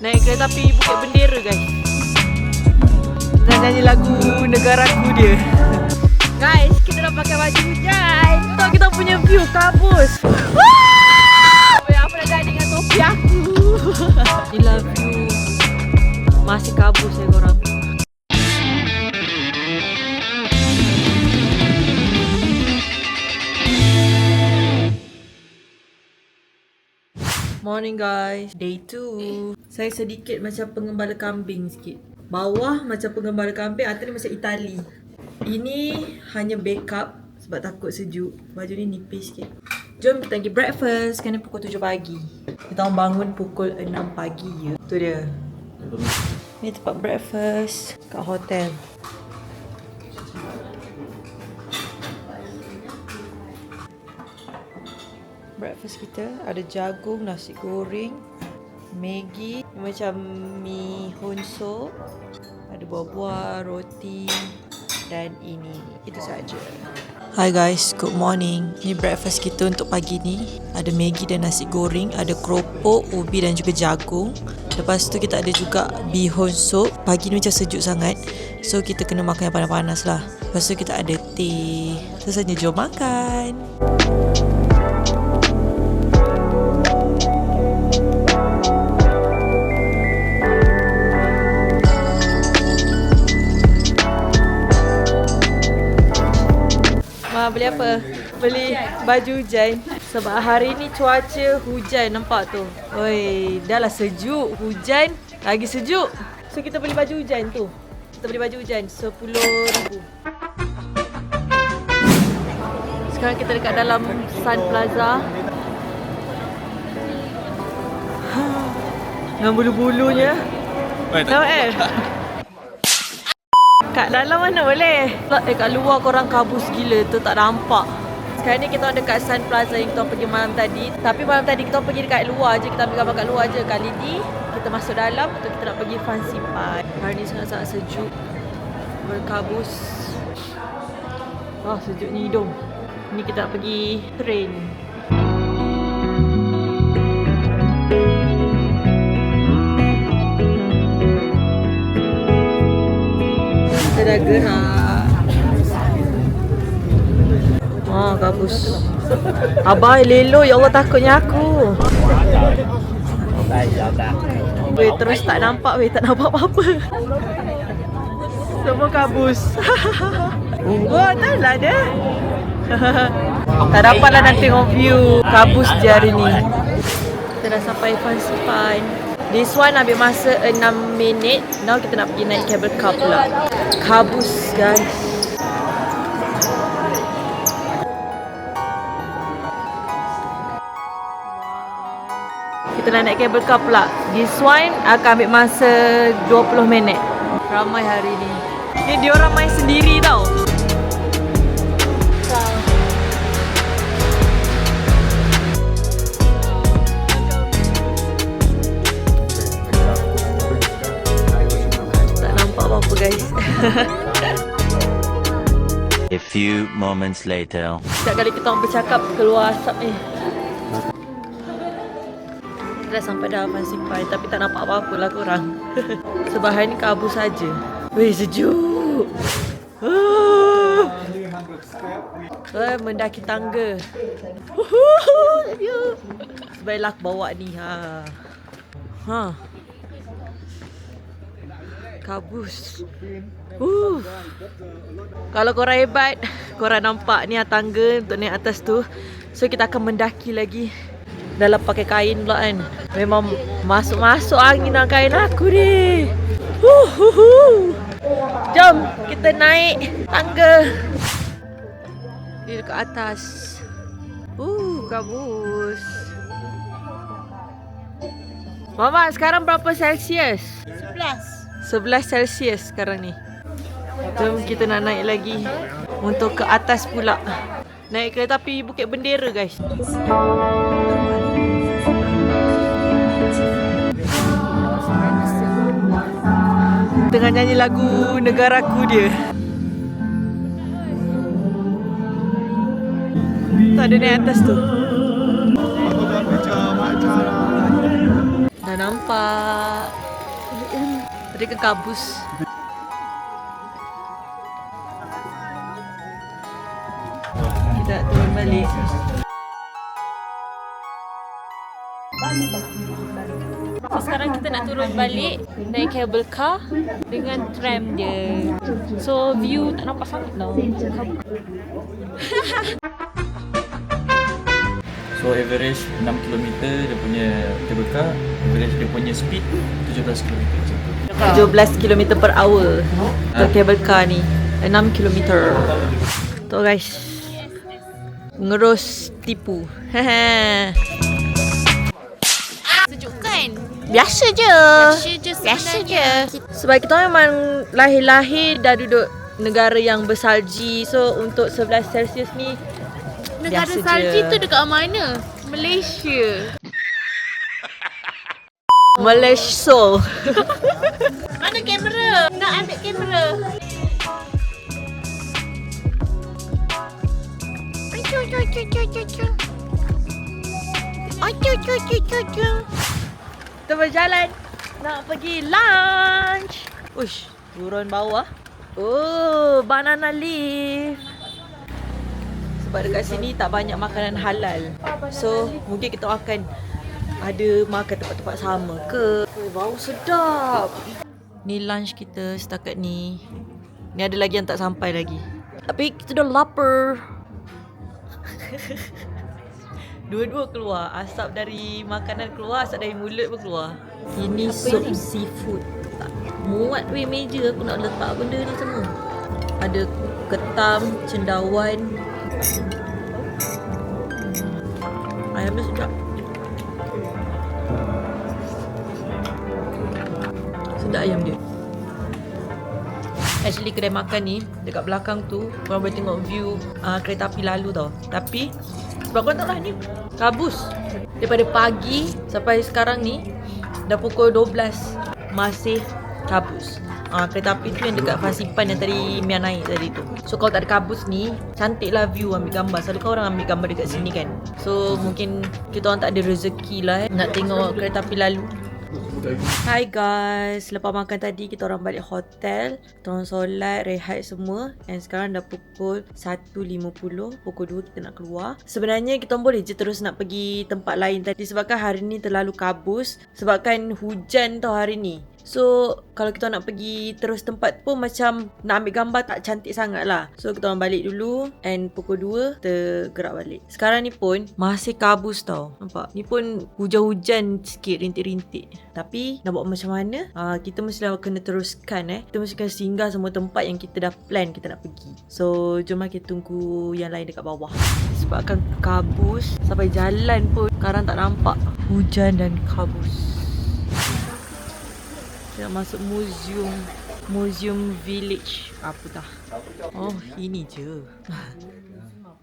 Naik kereta api Bukit Bendera guys. Dan nyanyi lagu negaraku dia. Guys, kita dah pakai baju hujan. Tahu kita punya view kabus. Apa dah jadi dengan topi aku. Gila view. Masih kabus ya korang. Morning guys, day 2. Saya sedikit macam pengembala kambing sikit. Bawah macam pengembala kambing, atas ni macam Itali. Ini hanya backup sebab takut sejuk. Baju ni nipis sikit. Jom kita pergi breakfast. Sekarang ni pukul 7 pagi. Kita orang bangun pukul 6 pagi je. Tu dia. Ni tempat breakfast kat hotel. Breakfast kita ada jagung, nasi goreng, Maggi, macam mi honso, ada buah-buah, roti dan ini. Itu saja. Hi guys, good morning. Ni breakfast kita untuk pagi ni. Ada Maggi dan nasi goreng, ada keropok, ubi dan juga jagung. Lepas tu kita ada juga bihun soup. Pagi ni macam sejuk sangat, so kita kena makan yang panas-panas lah. Lepas tu kita ada teh. Selesainya jom makan. Beli apa? Beli baju hujan. Sebab hari ni cuaca hujan, nampak tu. Oi, dah lah sejuk, hujan, lagi sejuk. So kita beli baju hujan tu. Kita beli baju hujan 10,000. Sekarang kita dekat dalam Sun Plaza. Dengan bulu-bulunya. Nampak kat dalam mana boleh? Kat luar korang kabus gila tu, tak nampak. Sekarang ni kita dekat Sun Plaza yang kita pergi malam tadi. Tapi malam tadi kita pergi dekat luar je, kita ambil gambar kat luar je. Kali ni kita masuk dalam untuk kita nak pergi Fancy Pie. Hari ni sangat-sangat sejuk, berkabus. Sejuknya hidung. Ni kita nak pergi train. Dah gerak. Kabus. Abah lelo, ya Allah takutnya aku. Weh, terus tak nampak weh, tak nampak apa-apa. Semua kabus. Tak lah dia. Tak dapatlah nak tengok view. Kabus je hari ni. Kita dah sampai Fancy Pie. This one ambil masa 6 minit. Now kita nak pergi naik cable car pula. Kabus guys. Kita nak naik cable car pula. This one akan ambil masa 20 minit. Ramai hari ni. Ni diorang main sendiri tau. Guys. A few moments later. Setiap kali kita orang bercakap keluar asap ni. Kita dah sampai dah Fancy Pie, tapi tak nampak apa-apa lah korang. Sebab hari ni kabut saja. Weh, sejuk. Mendaki tangga. Sebaiklah aku bawa ni. Kabus. Kalau korang hebat, korang nampak ni tangga untuk naik atas tu. So kita akan mendaki lagi. Dalam pakai kain pula kan. Memang masuk-masuk angin dalam kain aku ni. Jom kita naik tangga. Di dekat atas. Kabus. Mama, sekarang berapa Celsius? 11 Celsius sekarang ni. Jom kita nak naik lagi. Untuk ke atas pula. Naik kereta api Bukit Bendera guys. Tengah nyanyi lagu negaraku dia. Tak ada naik atas tu. nampak. Tadi ke kabus. Kita turun balik. So, sekarang kita nak turun balik naik cable car dengan tram dia. So view tak nampak sangat tau. So average 6 km dia punya cable car, average dia punya speed 17 km macam tu. 17 km per hour untuk cable car ni. 6 km. Tu guys. Ngerus tipu. Sejuk kan? Biasa je. Biasa je. Sebab kita memang lahir-lahir dah duduk negara yang bersalji. So untuk 11 Celsius ni Negara biasa salji je. tu dekat mana? Malaysia. Malaysia. Mana kamera? Nak ambil kamera. Kita berjalan nak pergi lunch. Uish, turun bawah. Oh, banana leaf. Sebab dekat sini tak banyak makanan halal. So, mungkin kita akan ada makan tempat-tempat sama ke. Oh, bau sedap. Ni lunch kita setakat ni. Ni ada lagi yang tak sampai lagi. Tapi kita dah lapar. Dua-dua keluar. Asap dari makanan keluar, asap dari mulut pun keluar. Ini sup seafood. Tak muat weh meja aku nak letak benda ni semua. Ada ketam, cendawan. Ayam dia sedap. Sedap ayam dia. Actually kedai makan ni dekat belakang tu korang boleh tengok view kereta api lalu tau. Tapi sebab korang tahu lah ni kabus. Daripada pagi sampai sekarang ni dah pukul 12 masih kabus. Kereta api tu yang dekat Fasipan yang tadi Mia naik tadi tu. So kalau tak ada kabus ni, cantik lah view ambil gambar. Selalu kan orang ambil gambar dekat sini kan. So mungkin kita orang tak ada rezeki lah nak tengok kereta api lalu. Hi guys, lepas makan tadi kita orang balik hotel. Kita orang solat, rehat semua. And sekarang dah pukul 1.50. Pukul 2 kita nak keluar. Sebenarnya kita orang boleh je terus nak pergi tempat lain tadi. Sebabkan hari ni terlalu kabus. Sebabkan hujan tau hari ni. So kalau kita nak pergi terus tempat pun macam nak ambil gambar tak cantik sangat lah. So kita orang balik dulu. And pukul 2 kita gerak balik. Sekarang ni pun masih kabus tau. Nampak? Ni pun hujan-hujan sikit, rintik-rintik. Tapi nak buat macam mana? Kita mesti kena teruskan Kita mesti kena singgah semua tempat yang kita dah plan kita nak pergi. So jom kita tunggu yang lain dekat bawah. Sebabkan kabus sampai jalan pun sekarang tak nampak. Hujan dan kabus. Kita masuk Museum Village. Apa dah? Oh, ini je.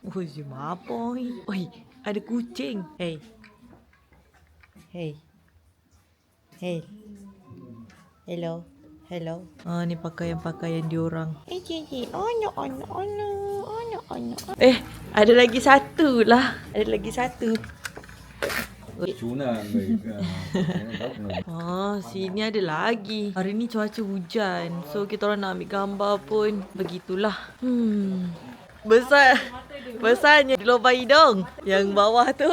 Museum apa ni? Oi, ada kucing. Hey. Hello. Ni pakaian-pakaian diorang. Ada lagi satu lah. Cunan Sini ada lagi. Hari ni cuaca hujan. So kita orang nak ambil gambar pun begitulah. Besarnya di lubang hidung. Yang bawah tu.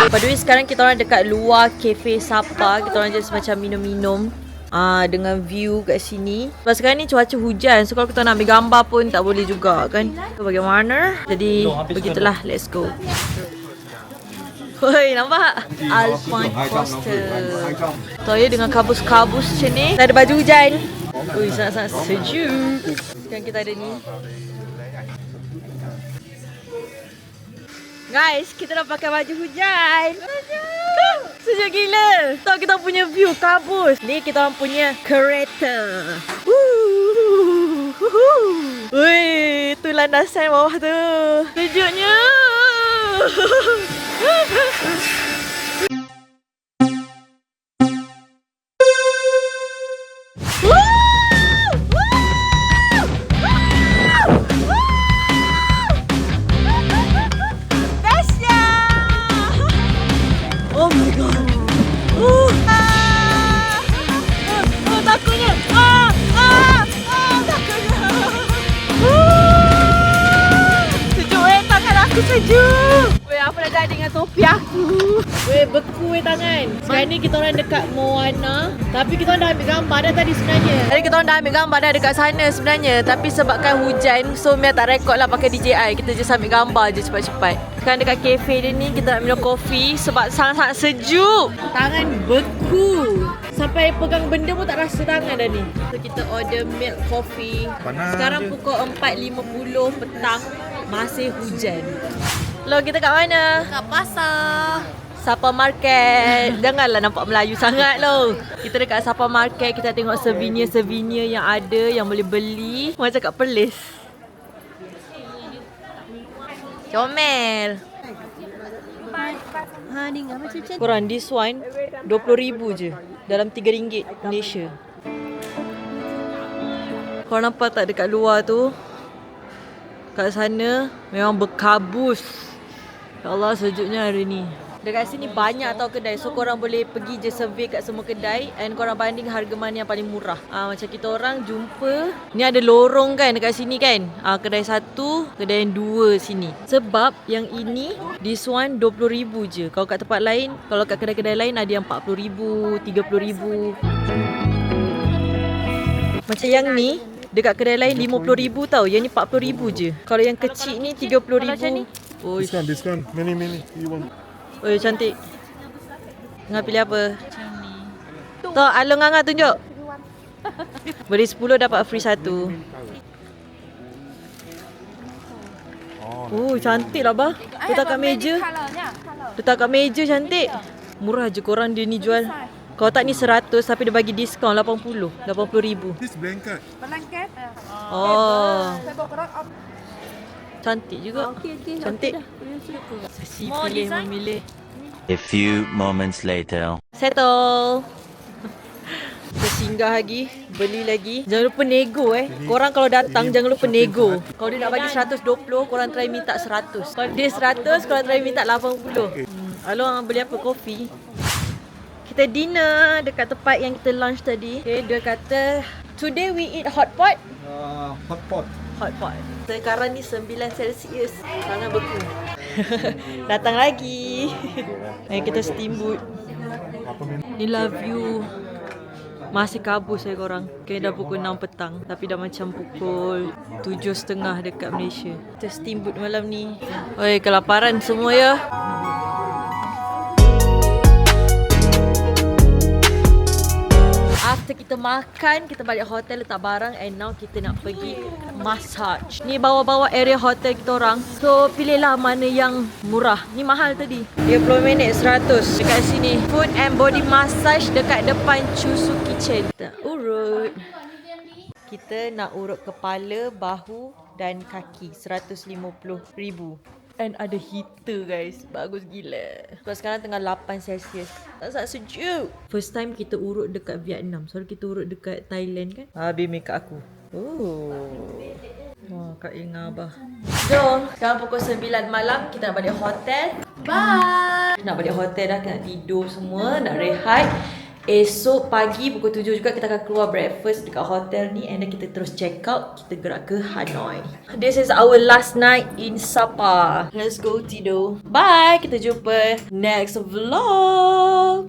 By the way, sekarang kita orang dekat luar Cafe Sapa. Kita orang just macam minum-minum dengan view kat sini. Sebab sekarang ni cuaca hujan. So kalau kita nak ambil gambar pun tak boleh juga kan. So bagaimana? Jadi begitulah, let's go. Hoi, nampak? Alpine Coaster. Toya dengan kabus-kabus macam ni. Kita ada baju hujan. Ui, sangat-sangat sejuk. Sekarang kita ada ni. Guys, kita dah pakai baju hujan. Sejuk gila. Tahu kita punya view kabus. Ni kita orang punya kereta. Wih, tu landasan bawah tu. Sejuknya. beku tangan. Sekarang ni kita orang dekat Moana. Tapi kita orang dah ambil gambar dah tadi sebenarnya. Tadi kita orang dah ambil gambar dah dekat sana sebenarnya. Tapi sebabkan hujan, so Mia tak rekod lah pakai DJI. Kita just ambil gambar je cepat-cepat. Sekarang dekat kafe dia ni kita nak minum kopi sebab sangat-sangat sejuk. Tangan beku. Sampai pegang benda pun tak rasa tangan dah ni. So kita order milk coffee. Panas Sekarang je. pukul 4.50 petang. Masih hujan. Lo kita kat mana? Kat pasar. Sapa Market. Janganlah nampak Melayu sangat lo. Kita dekat Sapa Market, kita tengok souvenir-souvenir yang ada yang boleh beli. Macam kat Perlis. Comel. Ha ni ngah macam Korang this one 20,000 je. Dalam RM3 Malaysia. Korang nampak tak dekat luar tu? Kat sana memang berkabus. Ya Allah, sejuknya hari ni. Dekat sini banyak tau kedai. So korang boleh pergi je survey kat semua kedai and korang banding harga mana yang paling murah. Macam kita orang jumpa, ni ada lorong kan dekat sini kan. Kedai 1, kedai yang 2 sini. Sebab yang ini, this one 20,000 je. Kalau kat tempat lain, kalau kat kedai-kedai lain ada yang 40,000, 30,000. Macam yang ni, dekat kedai lain 50,000 tau. Yang ni 40,000 je. Kalau yang kecil ni 30,000. Oh, Discount. Many. You want? oi cantik. Ngah pilih apa? Tu, Along Ngah tunjuk. Beli 10 dapat free 1. Oh, cantik lah bah. Letak kat meja. Letak kat meja cantik. Murah je korang dia ni jual. Kalau tak ni 100 tapi dia bagi diskaun 80,000. This blanket. Oh. Cantik juga. Cantik. Si More pilih design? memilih. A few moments later. Settle. Kita singgah lagi, beli lagi. Jangan lupa nego Korang kalau datang jangan lupa nego. Kalau dia nak bagi 120, korang try minta 100. Kalau dia 100, korang try minta 80. Along beli apa? Kopi. Kita dinner dekat tempat yang kita lunch tadi. Okay, dia kata today we eat hot pot. Hot pot. Hot pot. Sekarang ni 9 Celsius. Tangan beku. Datang lagi. Kita steamboat. Inilah view. Masih kabus korang. Okay, dah pukul 6 petang. Tapi dah macam pukul 7.30 dekat Malaysia. Kita steamboat malam ni. Oi, kelaparan semua ya. After kita makan, kita balik hotel letak barang and now kita nak pergi massage. Ni bawa-bawa area hotel kita orang. So pilihlah mana yang murah. Ni mahal tadi. 30 minit 100 dekat sini. Food and body massage dekat depan Chusu Kitchen. Kita urut. Kita nak urut kepala, bahu dan kaki. 150,000. And ada heater guys. Bagus gila. Sebab sekarang tengah 8 Celsius. Tak sangat sejuk. First time kita urut dekat Vietnam. Soalnya kita urut dekat Thailand kan. Habis make up aku. Oh. Wah, Kak Inga abah. Jom. Sekarang pukul 9 malam. Kita nak balik hotel. Bye. Nak balik hotel dah. Kita nak tidur semua. Nak rehat. Esok pagi pukul 7 juga kita akan keluar breakfast dekat hotel ni and then kita terus check out, kita gerak ke Hanoi. This is our last night in Sapa. Let's go tidur. Bye, kita jumpa next vlog.